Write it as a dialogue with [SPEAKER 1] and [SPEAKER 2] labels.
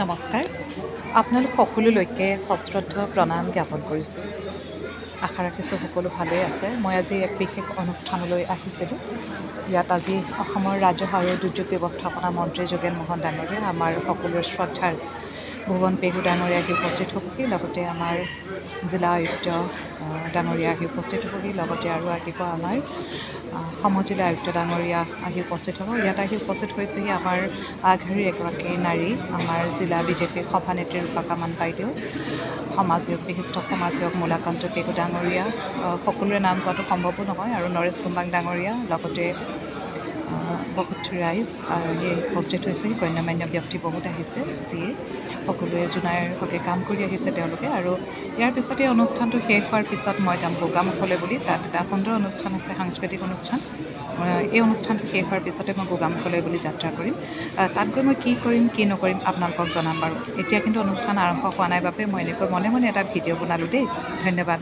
[SPEAKER 1] নমস্কাৰ। আপোনালোক সকলোলৈকে সশ্ৰদ্ধ প্ৰণাম জ্ঞাপন কৰিছোঁ। আশা ৰাখিছোঁ সকলো ভালেই আছে। মই আজি এক বিশেষ অনুষ্ঠানলৈ আহিছিলোঁ। ইয়াত আজি অসমৰ ৰাজহ আৰু দুৰ্যোগ ব্যৱস্থাপনা মন্ত্ৰী যোগেন মহন ডাঙৰীয়া, আমাৰ সকলোৰে শ্ৰদ্ধাৰ ভুৱন পেগু ডাঙৰীয়া আহি উপস্থিত হ'বহি। লগতে আমাৰ জিলা আয়ুক্ত ডাঙৰীয়া আহি উপস্থিত হ'বহি। লগতে আৰু আহিব আমাৰ সমজিলা আয়ুক্ত ডাঙৰীয়া আহি উপস্থিত হ'ব। ইয়াত আহি উপস্থিত হৈছেহি আমাৰ আগশাৰীৰ এগৰাকী নাৰী, আমাৰ জিলা বিজেপিৰ সভানেত্ৰী ৰূপা কামান বাইদেউ, সমাজসেৱক বিশিষ্ট সমাজসেৱক মূলাকান্ত পেগু ডাঙৰীয়া, সকলোৰে নাম কোৱাটো সম্ভৱো নহয়, আৰু নৰেশ কুম্বাং ডাঙৰীয়া, লগতে বহুত ৰাইজ উপস্থিত হৈছেহি। গণ্যমান্য ব্যক্তি বহুত আহিছে, যিয়ে সকলোৱে জোনাইৰ হকে কাম কৰি আহিছে তেওঁলোকে। আৰু ইয়াৰ পিছতে অনুষ্ঠানটো শেষ হোৱাৰ পিছত মই যাম গোগামুখলৈ বুলি। তাত এটা সুন্দৰ অনুষ্ঠান আছে, সাংস্কৃতিক অনুষ্ঠান। এই অনুষ্ঠানটো শেষ হোৱাৰ পিছতে মই গোগামুখলৈ বুলি যাত্ৰা কৰিম। তাত গৈ মই কি কৰিম কি নকৰিম আপোনালোকক জনাম বাৰু। এতিয়া কিন্তু অনুষ্ঠান আৰম্ভ হোৱা নাই বাবে মই এনেকৈ মনে মনে এটা ভিডিঅ' বনালোঁ দেই। ধন্যবাদ।